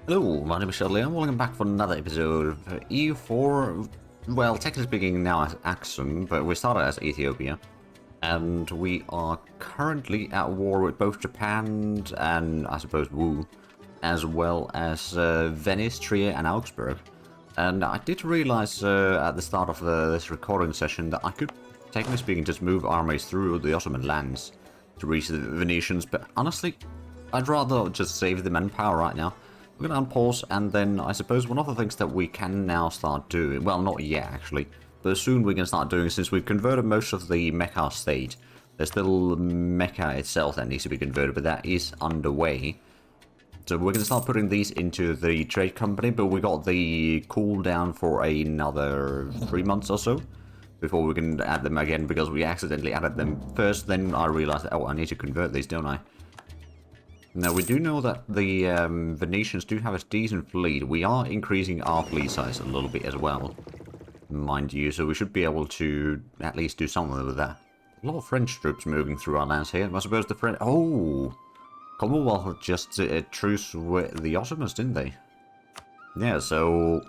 Hello, my name is Zhatelier, and welcome back for another episode of EU4. Well, technically speaking now as Axum, but we started as Ethiopia. And we are currently at war with both Japan and, I suppose, Wu, as well as Venice, Trier and Augsburg. And I did realize at the start of this recording session that I could, technically speaking, just move armies through the Ottoman lands to reach the Venetians, but honestly, I'd rather just save the manpower right now. We're going to unpause, and then I suppose one of the things that we can now start doing, well, not yet actually, but soon we can start doing, since we've converted most of the mecha state. There's still mecha itself that needs to be converted, but that is underway. So we're going to start putting these into the trade company, but we got the cooldown for another 3 months or so before we can add them again, because we accidentally added them first. Then I realized, oh, I need to convert these, don't I? Now, we do know that the Venetians do have a decent fleet. We are increasing our fleet size a little bit as well, mind you, so we should be able to at least do something with that. A lot of French troops moving through our lands here. I suppose the French... Oh! Commonwealth just truce with the Ottomans, didn't they? Yeah, so...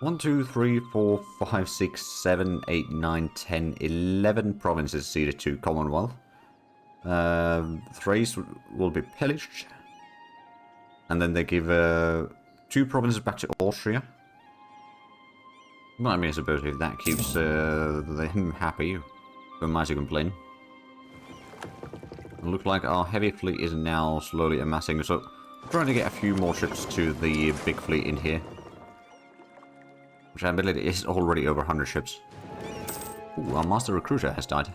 1, 2, 3, 4, 5, 6, 7, 8, 9, 10, 11 provinces ceded to Commonwealth. Thrace will be pillaged, and then they give 2 provinces back to Austria. Well, I mean, I suppose if that keeps them happy, who am I to complain? It looks like our heavy fleet is now slowly amassing, so I'm trying to get a few more ships to the big fleet in here, which I believe is already over 100 ships. Ooh, our master recruiter has died.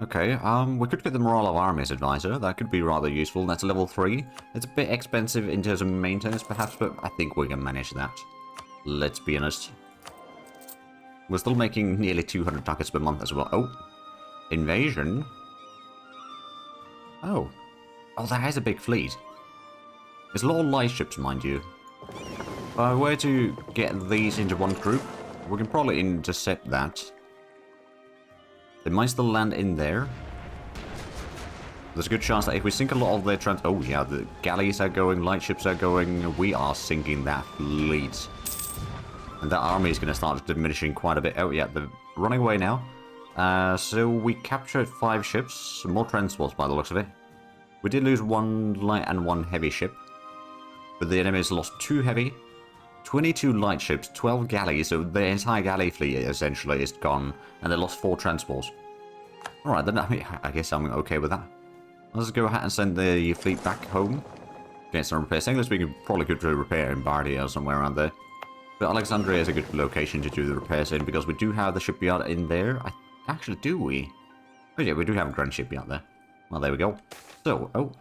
Okay, we could get the Morale of Armies Advisor. That could be rather useful. That's level 3. It's a bit expensive in terms of maintenance, perhaps, but I think we can manage that. Let's be honest. We're still making nearly 200 ducats per month as well. Oh, invasion. Oh, that has a big fleet. There's a lot of light ships, mind you. If I were to get these into one group, we can probably intercept that. They might still land in there. There's a good chance that if we sink a lot of their oh yeah, the galleys are going, light ships are going, we are sinking that fleet. And that army is going to start diminishing quite a bit. Oh yeah, they're running away now. So we captured 5 ships, more transports by the looks of it. We did lose 1 light and 1 heavy ship. But the enemies lost 2 heavy, 22 light ships, 12 galleys, so the entire galley fleet essentially is gone, and they lost 4 transports. Alright, then I guess I'm okay with that. Let's go ahead and send the fleet back home. Get some repairs. English we could probably could repair in Bardia or somewhere around there. But Alexandria is a good location to do the repairs in, because we do have the shipyard in there. Actually, do we? Oh yeah, we do have a grand shipyard there. Well, there we go. So,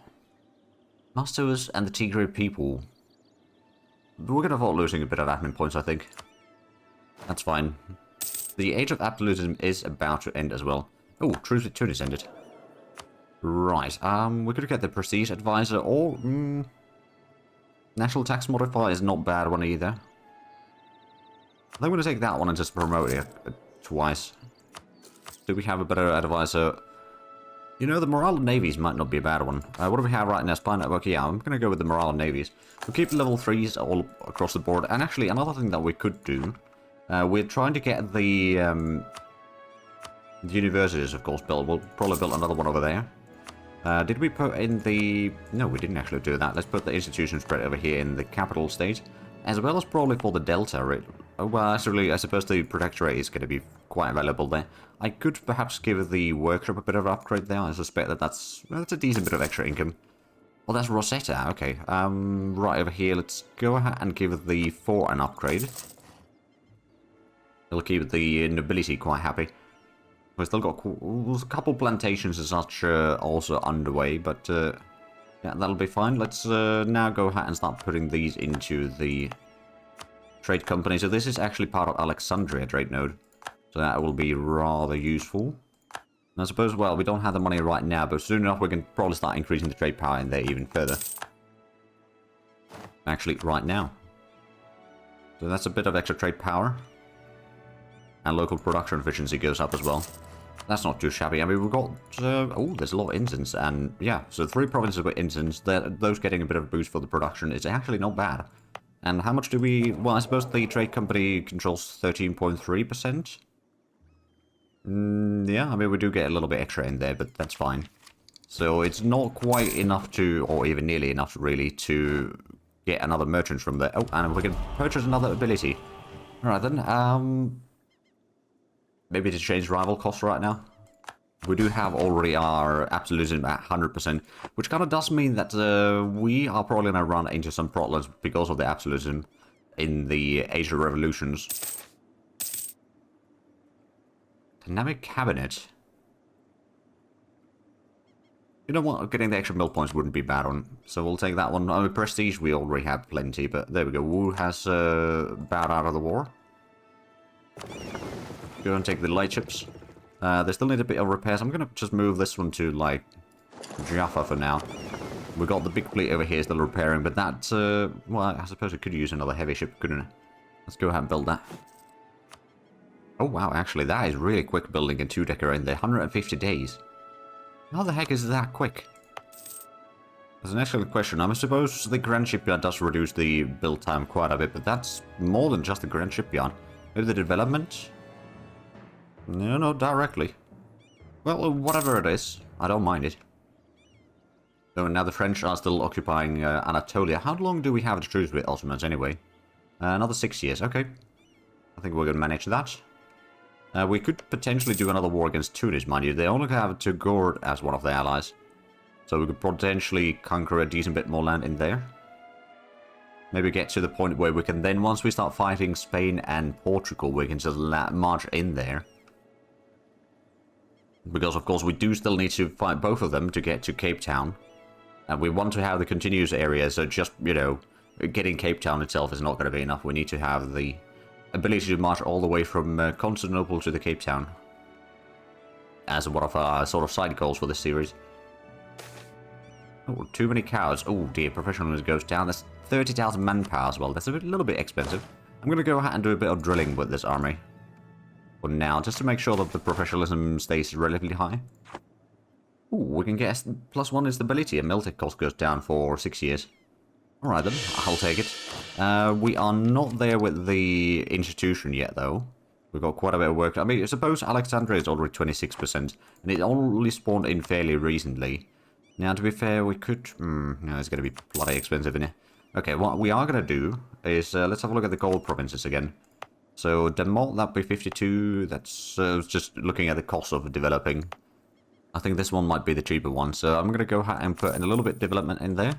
Masters and the Tigray people. We're going to avoid losing a bit of admin points, I think. That's fine. The Age of Absolutism is about to end as well. Oh, truce with Tunis ended. Right, we could get the Prestige Advisor, or... National Tax Modifier is not bad one either. I think I'm going to take that one and just promote it twice. Do we have a better advisor? You know, the Morale of Navies might not be a bad one. What do we have right now? Spy Network? Yeah, I'm going to go with the Morale of Navies. We'll keep level 3s all across the board. And actually, another thing that we could do, we're trying to get the universities, of course, built. We'll probably build another one over there. Did we put in the... No, we didn't actually do that. Let's put the institution spread over here in the capital state, as well as probably for the Delta. Well, actually, I suppose the Protectorate is going to be quite valuable there. I could perhaps give the workshop a bit of an upgrade there. I suspect that that's a decent bit of extra income. Well, that's Rosetta. Okay. Right over here, let's go ahead and give the 4 an upgrade. It'll keep the nobility quite happy. We've still got a couple plantations and such also underway, but yeah, that'll be fine. Let's now go ahead and start putting these into the trade company. So this is actually part of Alexandria trade node, so that will be rather useful. And I suppose, well, we don't have the money right now, but soon enough we can probably start increasing the trade power in there even further. Actually, right now. So that's a bit of extra trade power. And local production efficiency goes up as well. That's not too shabby. I mean, we've got... oh, there's a lot of incense. And, yeah, so 3 provinces with incense. Those getting a bit of a boost for the production is actually not bad. And how much do we... Well, I suppose the trade company controls 13.3%. Yeah, I mean, we do get a little bit extra in there, but that's fine. So it's not quite enough to... Or even nearly enough, really, to get another merchant from there. Oh, and we can purchase another ability. Alright then, maybe to change rival costs right now. We do have already our absolutism at 100%, which kind of does mean that we are probably going to run into some problems because of the absolutism in the Age of Revolutions. Dynamic Cabinet. You know what? Getting the extra mill points wouldn't be bad on, so we'll take that one. I mean, Prestige, we already have plenty, but there we go. Wu has bowed out of the war. Go and take the light ships. They still need a bit of repairs. I'm going to just move this one to, like, Jaffa for now. We got the big fleet over here still repairing, but that, well, I suppose it could use another heavy ship, couldn't it? Let's go ahead and build that. Oh, wow, actually, that is really quick building a 2-decker in there. 150 days. How the heck is that quick? That's an excellent question. I suppose the Grand Shipyard does reduce the build time quite a bit, but that's more than just the Grand Shipyard. Maybe the development? No, not directly. Well, whatever it is, I don't mind it. So now the French are still occupying Anatolia. How long do we have to truce with Ottomans anyway? Another 6 years, okay. I think we're going to manage that. We could potentially do another war against Tunis, mind you. They only have Togourd as one of their allies. So we could potentially conquer a decent bit more land in there. Maybe get to the point where we can then, once we start fighting Spain and Portugal, we can just march in there. Because, of course, we do still need to fight both of them to get to Cape Town. And we want to have the continuous area, so just, you know, getting Cape Town itself is not going to be enough. We need to have the ability to march all the way from Constantinople to the Cape Town. As one of our sort of side goals for this series. Oh, too many cows. Oh dear, professionalism goes down. That's 30,000 manpower as well. That's a little bit expensive. I'm going to go ahead and do a bit of drilling with this army. For now, just to make sure that the professionalism stays relatively high. Ooh, we can get +1 instability. A Miltech cost goes down for 6 years. Alright then, I'll take it. We are not there with the institution yet, though. We've got quite a bit of work. I mean, I suppose Alexandria is already 26%, and it only spawned in fairly recently. Now, to be fair, we could... no, it's going to be bloody expensive, isn't it? Okay, what we are going to do is, let's have a look at the gold provinces again. So, Demont, that'd be 52. That's just looking at the cost of developing. I think this one might be the cheaper one, so I'm going to go ahead and put in a little bit of development in there.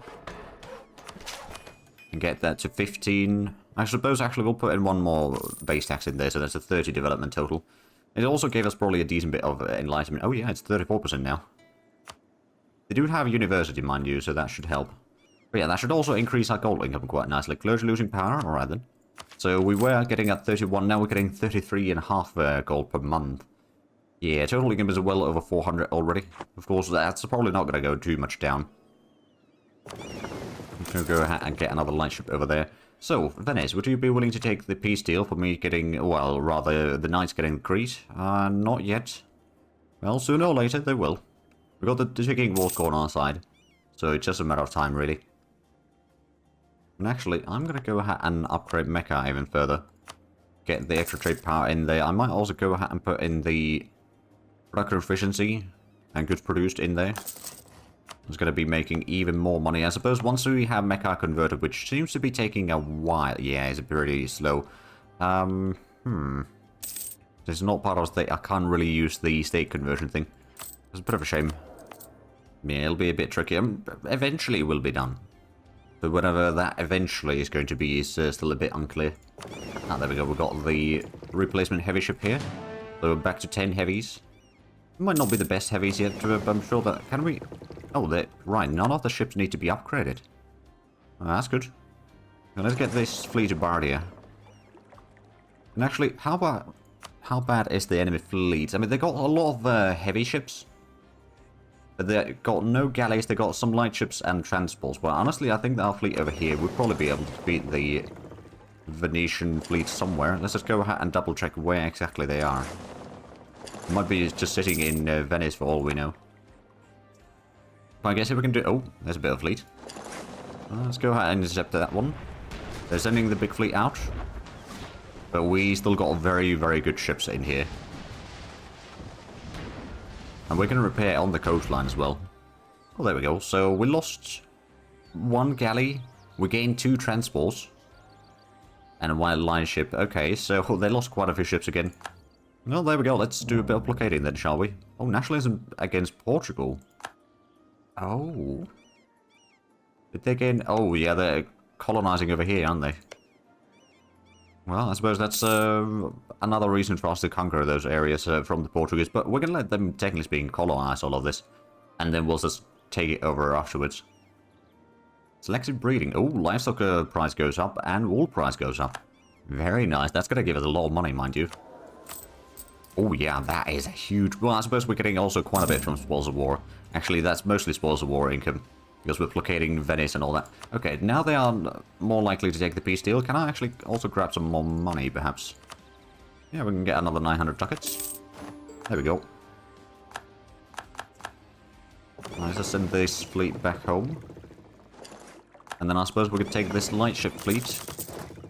And get that to 15. I suppose actually we'll put in one more base tax in there, so that's a 30 development total. It also gave us probably a decent bit of enlightenment. Oh yeah, it's 34% now. They do have a university, mind you, so that should help. But yeah, that should also increase our gold income quite nicely. Clergy losing power, alright then. So we were getting at 31, now we're getting 33.5 gold per month. Yeah, total income is well over 400 already. Of course, that's probably not going to go too much down. I'm going to go ahead and get another light ship over there. So, Venice, would you be willing to take the peace deal for me getting, well, rather, the knights getting Crete? Not yet. Well, sooner or later, they will. We've got the ticking war score on our side. So it's just a matter of time, really. And actually, I'm going to go ahead and upgrade Mecca even further. Get the extra trade power in there. I might also go ahead and put in the production efficiency and goods produced in there. It's going to be making even more money. I suppose once we have Mecca converted, which seems to be taking a while. Yeah, it's pretty slow. It's not part of state. I can't really use the state conversion thing. It's a bit of a shame. Yeah, it'll be a bit tricky. Eventually it will be done. But whatever that eventually is going to be is still a bit unclear. Ah, there we go. We've got the replacement heavy ship here. So we're back to 10 heavies. It might not be the best heavies yet, but I'm sure that... Can we... Oh, right. None of the ships need to be upgraded. Oh, that's good. Now let's get this fleet to Bardia. And actually, how bad is the enemy fleet? I mean, they got a lot of heavy ships. But they got no galleys, they got some light ships and transports. Well, honestly, I think our fleet over here would probably be able to beat the Venetian fleet somewhere. Let's just go ahead and double check where exactly they are. Might be just sitting in Venice for all we know. But I guess if we can do... Oh, there's a bit of fleet. Let's go ahead and intercept that one. They're sending the big fleet out. But we still got very, very good ships in here. And we're going to repair on the coastline as well. Oh, there we go. So we lost 1 galley. We gained 2 transports. And 1 line ship. Okay, so they lost quite a few ships again. Well, there we go. Let's do a bit of blockading then, shall we? Oh, nationalism against Portugal. Oh. Did they gain... Oh, yeah, they're colonizing over here, aren't they? Well, I suppose that's another reason for us to conquer those areas from the Portuguese. But we're going to let them, technically speaking, colonize all of this. And then we'll just take it over afterwards. Selective breeding. Oh, livestock price goes up and wool price goes up. Very nice. That's going to give us a lot of money, mind you. Oh, yeah, that is a huge... Well, I suppose we're getting also quite a bit from spoils of war. Actually, that's mostly spoils of war income. Because we're blockading Venice and all that. Okay, now they are more likely to take the peace deal. Can I actually also grab some more money, perhaps? Yeah, we can get another 900 ducats. There we go. Let's just send this fleet back home. And then I suppose we could take this lightship fleet.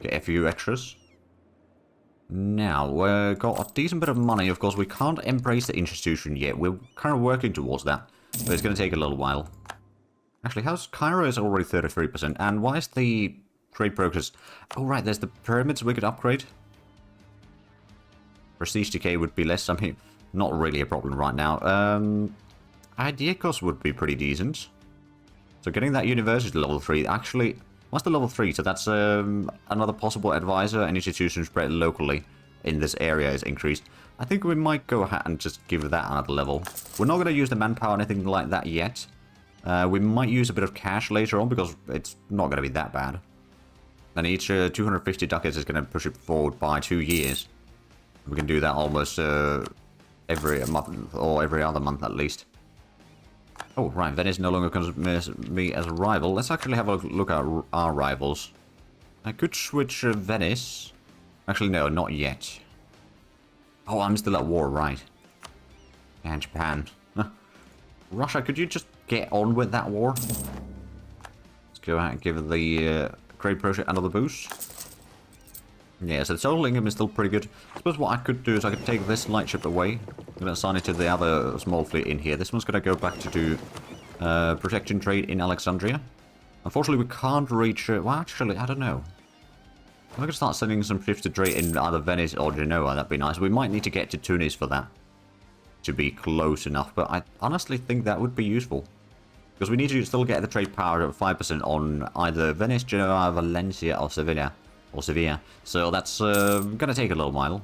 Get a few extras. Now, we've got a decent bit of money. Of course, we can't embrace the institution yet. We're kind of working towards that. But it's going to take a little while. Actually, how's Cairo is already 33%. And why is the trade progress... Oh, right, there's the pyramids we could upgrade. Prestige decay would be less. I mean, not really a problem right now. Idea cost would be pretty decent. So getting that university level 3... Actually, what's the level 3? So that's another possible advisor and institution spread locally in this area is increased. I think we might go ahead and just give that another level. We're not going to use the manpower or anything like that yet. We might use a bit of cash later on because it's not going to be that bad. And each 250 ducats is going to push it forward by 2 years. We can do that almost every month or every other month at least. Oh, right. Venice no longer considers me as a rival. Let's actually have a look at our rivals. I could switch Venice. Actually, no, not yet. Oh, I'm still at war, right. And Japan. Russia, could you just get on with that war? Let's go out and give the trade project another boost. Yeah, so the total income is still pretty good. I suppose what I could do is I could take this lightship away. I'm going to assign it to the other small fleet in here. This one's going to go back to do protection trade in Alexandria. Unfortunately, we can't reach... well, actually, I don't know. If I could start sending some ships to trade in either Venice or Genoa, that'd be nice. We might need to get to Tunis for that to be close enough, but I honestly think that would be useful. Because we need to still get the trade power of 5% on either Venice, Genoa, Valencia, or Sevilla. So that's going to take a little while.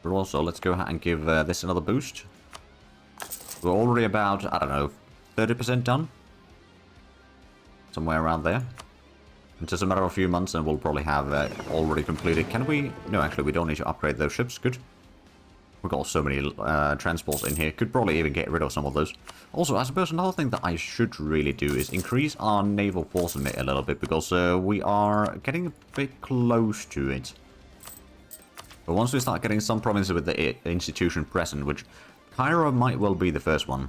But also, let's go ahead and give this another boost. We're already about, I don't know, 30% done? Somewhere around there. It's just a matter of a few months and we'll probably have already completed. Can we? No, actually, we don't need to upgrade those ships. Good. We've got so many transports in here. Could probably even get rid of some of those. Also, I suppose another thing that I should really do is increase our naval force limit a little bit. Because we are getting a bit close to it. But once we start getting some provinces with the institution present, which Cairo might well be the first one.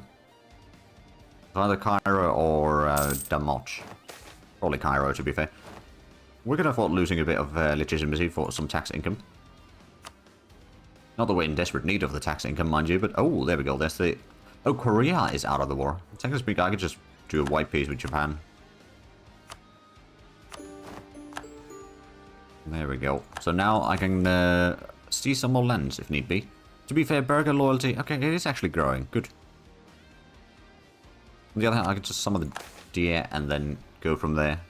Either Cairo or Damoch. Probably Cairo, to be fair. We're going to afford losing a bit of legitimacy for some tax income. Not that we're in desperate need of the tax income, mind you, but... Oh, there we go. There's the... Oh, Korea is out of the war. Technically speaking, I could just do a white peace with Japan. There we go. So now I can see some more lands, if need be. To be fair, burgher loyalty... Okay, it is actually growing. Good. On the other hand, I can just summon the deer and then go from there.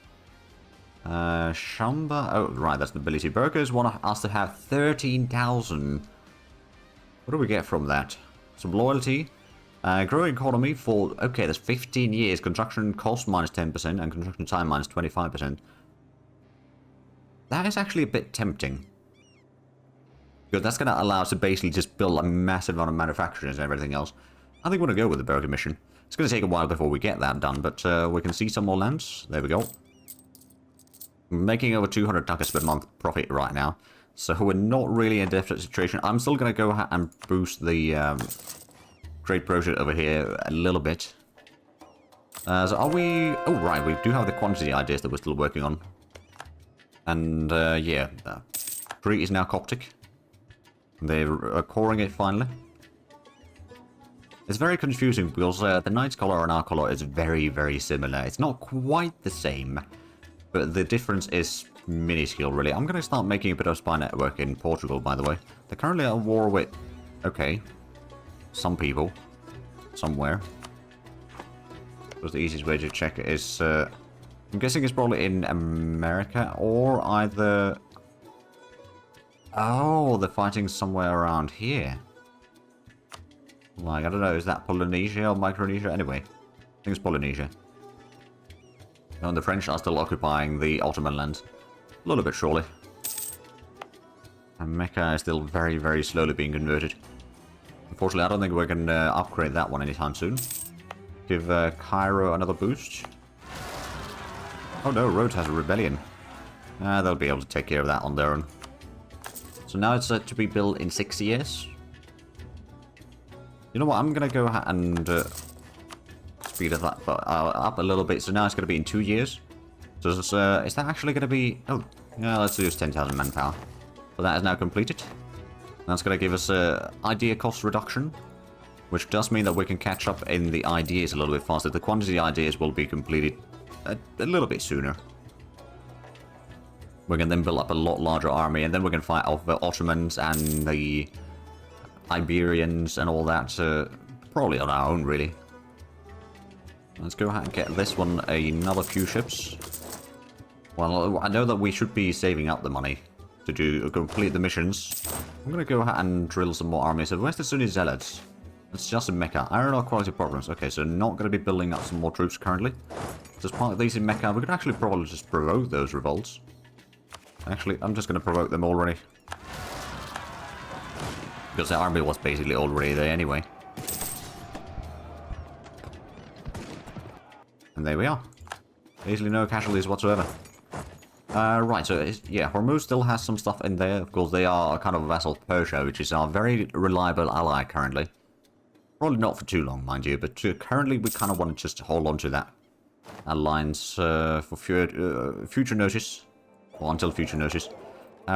Shamba... Oh, right, that's nobility. Burghers want us to have 13,000... What do we get from that? Some loyalty. Growing economy for... Okay, there's 15 years. Construction cost minus 10% and construction time minus 25%. That is actually a bit tempting. Because that's going to allow us to basically just build a massive amount of manufacturers and everything else. I think we're going to go with the burger mission. It's going to take a while before we get that done, but we can see some more lands. There we go. Making over 200 ducats per month profit right now. So we're not really in a deficit situation. I'm still going to go ahead and boost the trade project over here a little bit. So are we... Oh, right, we do have the quantity ideas that we're still working on. And, yeah, Crete is now Coptic. They're coring it finally. It's very confusing because the Knight's color and our color is very, very similar. It's not quite the same, but the difference is minuscule, really. I'm going to start making a bit of spy network in Portugal, by the way. They're currently at war with, okay, some people, somewhere. Because the easiest way to check it is, I'm guessing it's probably in America, or either... Oh, they're fighting somewhere around here. Like, I don't know, is that Polynesia or Micronesia? Anyway, I think it's Polynesia. And the French are still occupying the Ottoman lands. A little bit, surely. And Mecca is still very, very slowly being converted. Unfortunately, I don't think we're going to upgrade that one anytime soon. Give Cairo another boost. Oh no, Rhodes has a rebellion. They'll be able to take care of that on their own. So now it's to be built in 6 years. You know what, I'm going to go ahead and speed that up a little bit. So now it's going to be in 2 years. So is that actually going to be... Oh, yeah, let's use 10,000 manpower. So that is now completed. And that's going to give us idea cost reduction. Which does mean that we can catch up in the ideas a little bit faster. The quantity ideas will be completed a little bit sooner. We can then build up a lot larger army. And then we can fight off the Ottomans and the... Iberians and all that, probably on our own, really. Let's go ahead and get this one another few ships. Well, I know that we should be saving up the money to complete the missions. I'm going to go ahead and drill some more armies. So where's the Sunni Zealots? It's just in Mecca. Iron ore quality problems. Okay, so not going to be building up some more troops currently. Just part of these in Mecca. We could actually probably just provoke those revolts. Actually, I'm just going to provoke them already. Because the army was basically already there anyway. And there we are. Basically no casualties whatsoever. Right, so yeah, Hormuz still has some stuff in there. Of course, they are a kind of vassal of Persia, which is our very reliable ally currently. Probably not for too long, mind you, but currently we kind of want to just hold on to that alliance for future notice. Or until future notice.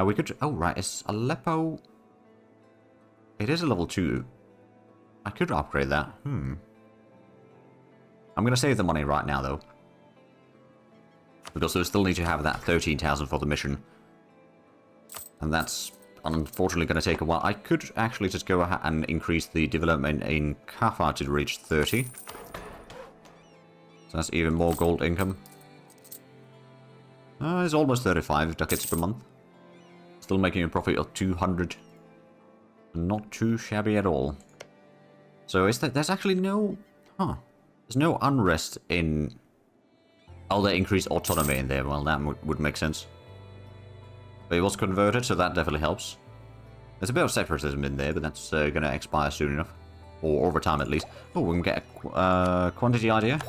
We could... Oh, right, is Aleppo... It is a level 2. I could upgrade that. I'm going to save the money right now, though. Because we still need to have that 13,000 for the mission. And that's unfortunately going to take a while. I could actually just go ahead and increase the development in Kaffa to reach 30. So that's even more gold income. It's almost 35 ducats per month. Still making a profit of 200. Not too shabby at all. So is that there's actually no... There's no unrest in... Oh, they increased autonomy in there. Well, that would make sense. But it was converted, so that definitely helps. There's a bit of separatism in there, but that's going to expire soon enough. Or over time, at least. Oh, we can get a quantity idea.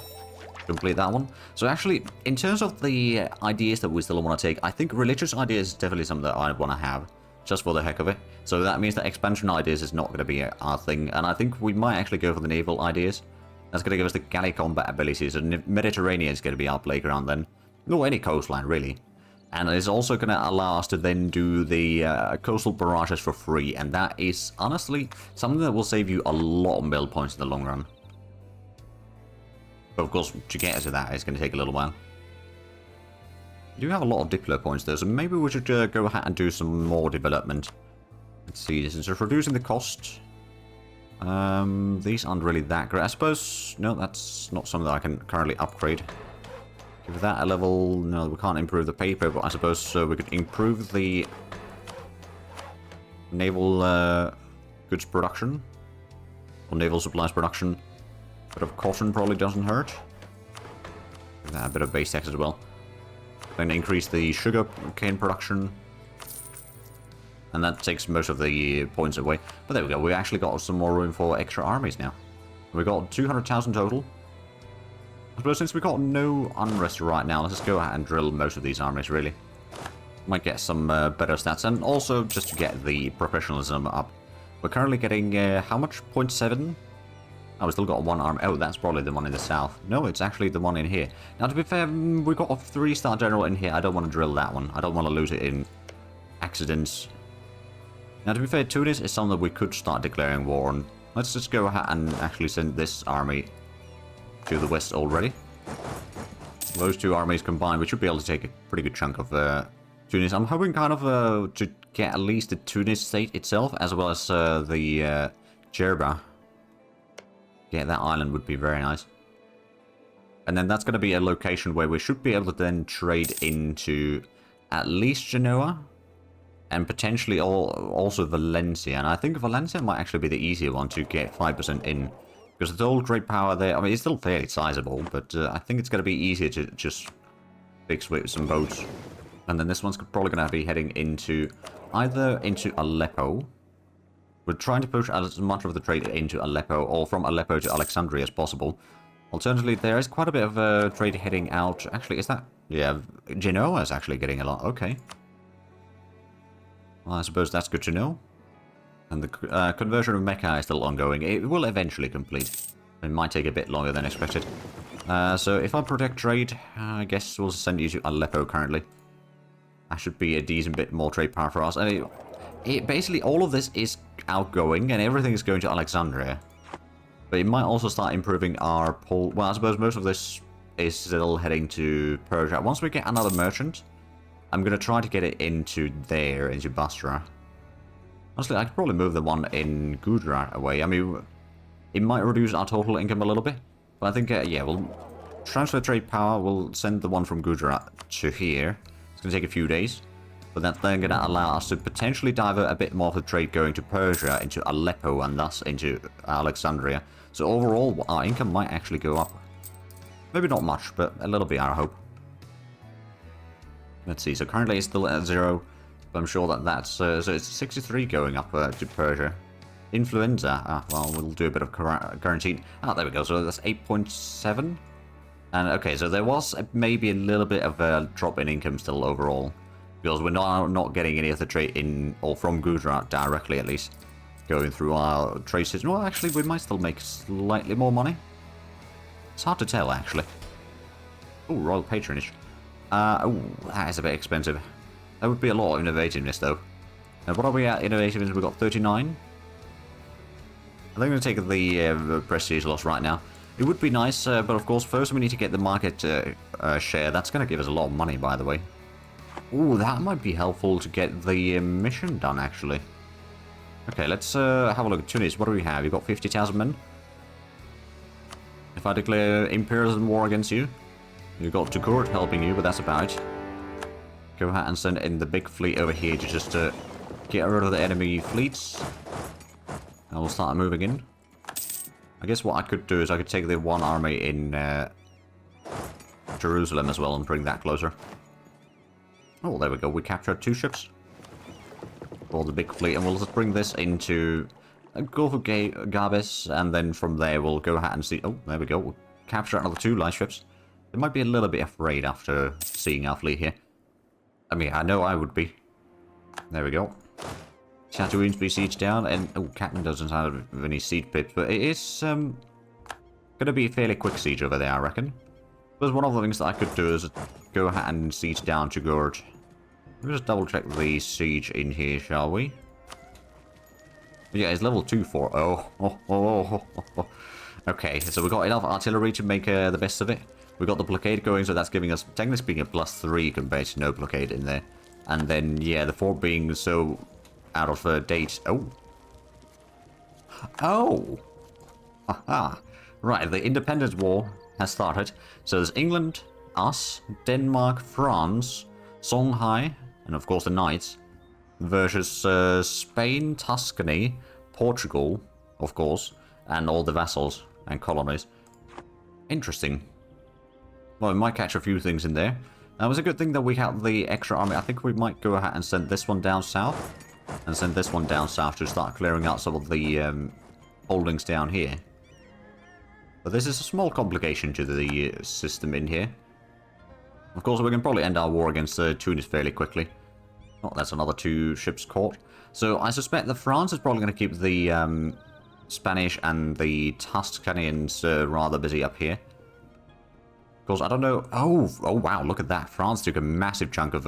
Complete that one. So actually, in terms of the ideas that we still want to take, I think religious ideas is definitely something that I want to have. Just for the heck of it. So that means that expansion ideas is not going to be our thing. And I think we might actually go for the naval ideas. That's going to give us the galley combat abilities. And Mediterranean is going to be our playground then. No, any coastline, really. And it's also going to allow us to then do the coastal barrages for free. And that is, honestly, something that will save you a lot of build points in the long run. But of course, to get to that, it's going to take a little while. We do have a lot of Diplo points though, so maybe we should go ahead and do some more development. Let's see, this is reducing the cost. These aren't really that great. I suppose, no, that's not something that I can currently upgrade. Give that a level, no, we can't improve the paper, but I suppose we could improve the naval goods production. Or naval supplies production. A bit of cotton probably doesn't hurt. Give that a bit of base tax as well. Then increase the sugar cane production. And that takes most of the points away. But there we go, we actually got some more room for extra armies now. We got 200,000 total. I suppose since we got no unrest right now, let's just go ahead and drill most of these armies, really. Might get some better stats, and also just to get the professionalism up. We're currently getting, how much? 0.7? Oh, we still got one arm. Oh, that's probably the one in the south. No, it's actually the one in here. Now, to be fair, we've got a 3-star general in here. I don't want to drill that one. I don't want to lose it in accidents. Now, to be fair, Tunis is something that we could start declaring war on. Let's just go ahead and actually send this army to the west already. Those two armies combined, we should be able to take a pretty good chunk of Tunis. I'm hoping kind of to get at least the Tunis state itself, as well as the Jerba. Yeah, that island would be very nice. And then that's going to be a location where we should be able to then trade into at least Genoa. And potentially also Valencia. And I think Valencia might actually be the easier one to get 5% in. Because the old great power there, I mean, it's still fairly sizable. But I think it's going to be easier to just fix with some boats. And then this one's probably going to be heading into either into Aleppo. We're trying to push as much of the trade into Aleppo, or from Aleppo to Alexandria as possible. Alternatively, there is quite a bit of trade heading out. Actually, is that... Yeah, Genoa is actually getting a lot. Okay. Well, I suppose that's good to know. And the conversion of Mecca is still ongoing. It will eventually complete. It might take a bit longer than expected. So if I protect trade, I guess we'll send you to Aleppo currently. That should be a decent bit more trade power for us. And basically, all of this is outgoing, and everything is going to Alexandria. But it might also start improving our pull. Well, I suppose most of this is still heading to Persia. Once we get another merchant, I'm going to try to get it into there, into Basra. Honestly, I could probably move the one in Gujarat away. I mean, it might reduce our total income a little bit. But I think, yeah, we'll transfer trade power. We'll send the one from Gujarat to here. It's going to take a few days. But that's then going to allow us to potentially divert a bit more of the trade going to Persia, into Aleppo, and thus into Alexandria. So overall, our income might actually go up. Maybe not much, but a little bit, I hope. Let's see, so currently it's still at 0, but I'm sure that that's... so it's 63 going up to Persia. Influenza, well, we'll do a bit of quarantine. Ah, there we go, so that's 8.7. And okay, so there was maybe a little bit of a drop in income still overall. Because we're not getting any of the trade in, or from Gujarat directly at least, going through our trade system. Well, actually, we might still make slightly more money. It's hard to tell, actually. Oh, royal patronage. Oh, that is a bit expensive. That would be a lot of innovativeness, though. Now, what are we at innovativeness? We've got 39. I think I'm going to take the prestige loss right now. It would be nice, but of course, first we need to get the market share. That's going to give us a lot of money, by the way. Ooh, that might be helpful to get the mission done, actually. Okay, let's have a look at Tunis. What do we have? You've got 50,000 men. If I declare imperialism war against you, you've got Tukurt helping you, but that's about it. Go ahead and send in the big fleet over here to just get rid of the enemy fleets. And we'll start moving in. I guess what I could do is I could take the one army in Jerusalem as well and bring that closer. Oh, there we go. We captured 2 ships. For the big fleet. And we'll just bring this into Gulf of Gabes. And then from there, we'll go ahead and see... Oh, there we go. We'll capture another 2 light ships. They might be a little bit afraid after seeing our fleet here. I mean, I know I would be. There we go. Tatooine's besieged down. And... Oh, Captain doesn't have any siege pips. But it is going to be a fairly quick siege over there, I reckon. But one of the things that I could do is go ahead and siege down to Gorge. Let's just double check the siege in here, shall we? Yeah, it's level 2 for... Oh. Okay, so we've got enough artillery to make the best of it. We've got the blockade going, so that's giving us, technically speaking, a +3 compared to no blockade in there. And then, yeah, the fort being so out of date. Oh. Oh. Aha. Right, the Independence War has started. So there's England, us, Denmark, France, Songhai, and of course the Knights, versus Spain, Tuscany, Portugal, of course, and all the vassals and colonies. Interesting. Well, we might catch a few things in there. It was a good thing that we had the extra army. I think we might go ahead and send this one down south, and send this one down south to start clearing out some of the holdings down here. But this is a small complication to the system in here. Of course, we can probably end our war against Tunis fairly quickly. Oh, that's another 2 ships caught. So I suspect that France is probably going to keep the Spanish and the Tuscanians rather busy up here. Because I don't know... Oh, wow, look at that. France took a massive chunk of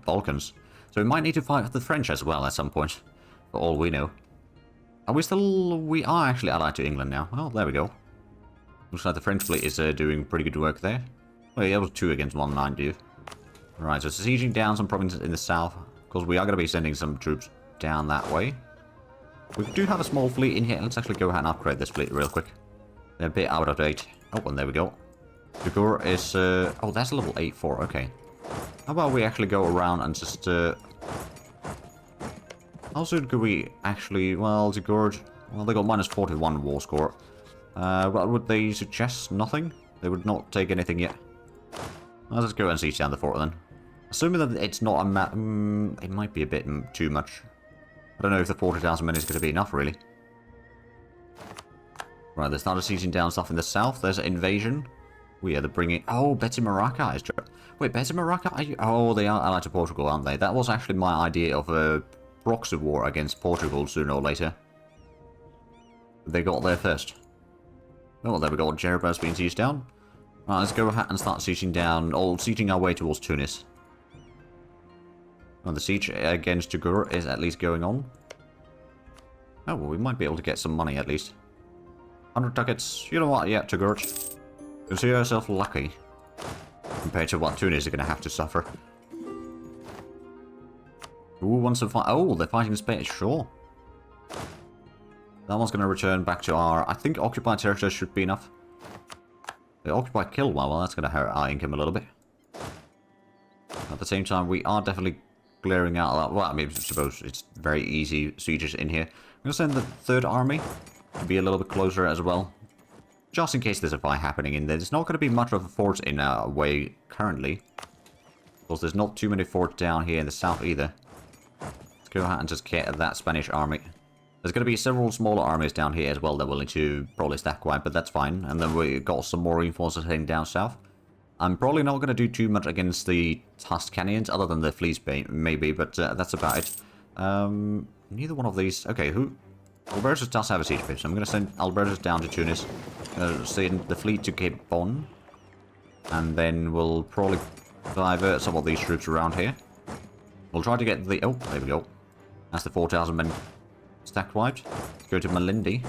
Balkans. So we might need to fight the French as well at some point, for all we know. Are we still... We are actually allied to England now. Oh, there we go. Looks like the French fleet is doing pretty good work there. Well, yeah, it was 2 against 1, mind you. Right, so sieging down some provinces in the south. Because we are going to be sending some troops down that way. We do have a small fleet in here. Let's actually go ahead and upgrade this fleet real quick. They're a bit out of date. Oh, and there we go. Dugur is... oh, that's a level 8-4. Okay. How about we actually go around and just... how soon could we actually... Well, Dugur... Well, they got minus 41 war score. What would they suggest? Nothing? They would not take anything yet. Well, let's go and siege down the fort then. Assuming that it's not a map... it might be a bit too much. I don't know if the 40,000 men is going to be enough, really. Right, they started sieging down stuff in the south. There's an invasion. Oh, yeah, they're bringing... Oh, Betty Maraca is... Wait, Betty Maraca? Are you... Oh, they are allied to Portugal, aren't they? That was actually my idea of a proxy war against Portugal sooner or later. They got there first. Oh, there we go. Jereba's being sieged down. Right, let's go ahead and start sieging down... Or sieging our way towards Tunis. Well, the siege against Tugur is at least going on. Oh, well, we might be able to get some money at least. 100 ducats. You know what? Yeah, Tugur. Consider yourself lucky. Compared to what Tunis are going to have to suffer. Who wants to fight? Oh, they're fighting Spain. Sure. That one's going to return back to our... I think occupied territory should be enough. They occupy Kilwa. Well, that's going to hurt our income a little bit. At the same time, we are definitely clearing out a lot. Well, I mean, I suppose it's very easy sieges in here. I'm going to send the 3rd army to be a little bit closer as well. Just in case there's a fight happening in there. There's not going to be much of a fort in our way currently. Because there's not too many forts down here in the south either. Let's go ahead and just get that Spanish army. There's going to be several smaller armies down here as well that are willing to probably stack wide, but that's fine. And then we got some more reinforcements heading down south. I'm probably not going to do too much against the Tuscanians, other than the fleece maybe, but that's about it. Neither one of these... Okay, who... Albertus does have a siege base, so I'm going to send Albertus down to Tunis. Send the fleet to Cape Bon. And then we'll probably divert some of these troops around here. We'll try to get the... Oh, there we go. That's the 4,000 men stacked wiped. Let's go to Malindi.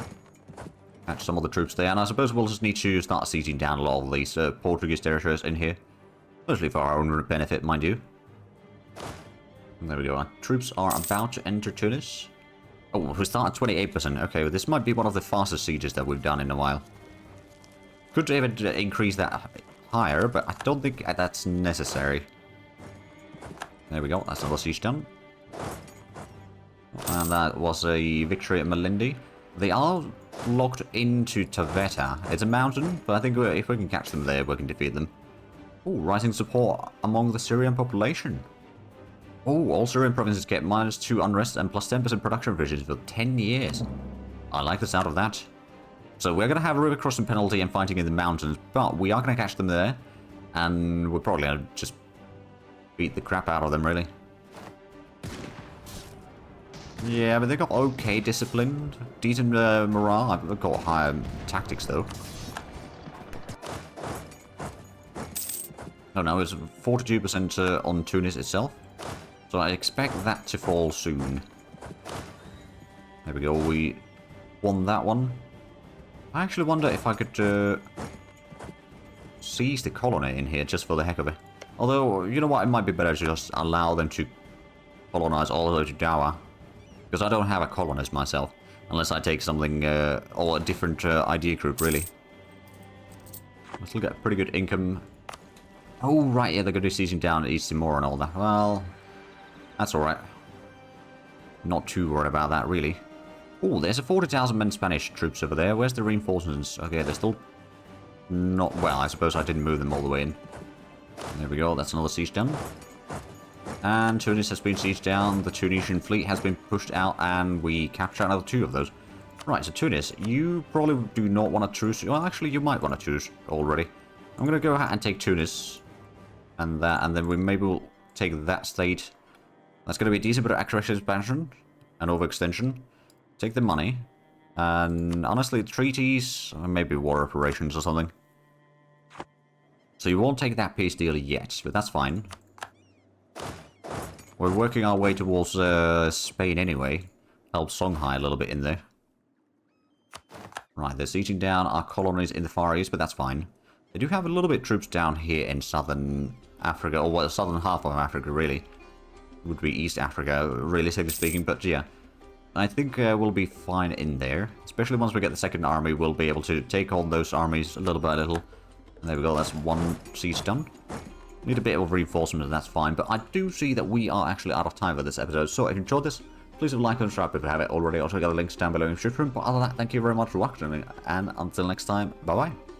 Catch some of the troops there, and I suppose we'll just need to start sieging down a lot of these Portuguese territories in here. Mostly for our own benefit, mind you. And there we go. Our troops are about to enter Tunis. Oh, we start at 28%. Okay, well, this might be one of the fastest sieges that we've done in a while. Could even increase that higher, but I don't think that's necessary. There we go. That's another siege done. And that was a victory at Malindi. They are locked into Taveta. It's a mountain, but I think if we can catch them there, we can defeat them. Oh, rising support among the Syrian population. Oh, all Syrian provinces get -2 unrest and plus 10% production revisions for 10 years. I like the sound of that. So we're going to have a river crossing penalty and fighting in the mountains, but we are going to catch them there. And we're probably going to just beat the crap out of them, really. Yeah, but they got okay disciplined, decent morale. I've got higher tactics, though. Oh no, it's 42% on Tunis itself. So I expect that to fall soon. There we go, we won that one. I actually wonder if I could seize the colony in here just for the heck of it. Although, you know what, it might be better to just allow them to colonize all the way to Java. Because I don't have a colonist myself. Unless I take something, or a different idea group, really. I still get pretty good income. Oh, right, yeah, they're going to be sieging down East Timor and all that. Well, that's alright. Not too worried about that, really. Oh, there's a 40,000 men Spanish troops over there. Where's the reinforcements? Okay, they're still not... Well, I suppose I didn't move them all the way in. There we go, that's another siege done. And Tunis has been sieged down. The Tunisian fleet has been pushed out, and we capture another 2 of those. Right, so Tunis, you probably do not want a truce. Well, actually, you might want a truce already. I'm going to go ahead and take Tunis. And that, and then we maybe will take that state. That's going to be a decent bit of accuracy expansion and overextension. Take the money. And honestly, treaties, or maybe war reparations or something. So you won't take that peace deal yet, but that's fine. We're working our way towards Spain anyway. Help Songhai a little bit in there. Right, they're sieging down our colonies in the Far East, but that's fine. They do have a little bit of troops down here in southern Africa, or well, southern half of Africa, really. Would be East Africa, realistically speaking, but yeah. I think we'll be fine in there. Especially once we get the second army, we'll be able to take on those armies little by little. And there we go, that's one siege done. Need a bit of reinforcement, and that's fine. But I do see that we are actually out of time for this episode. So if you enjoyed this, please leave a like and subscribe if you haven't already. Also got the links down below in the description. But other than that, thank you very much for watching. And until next time, bye-bye.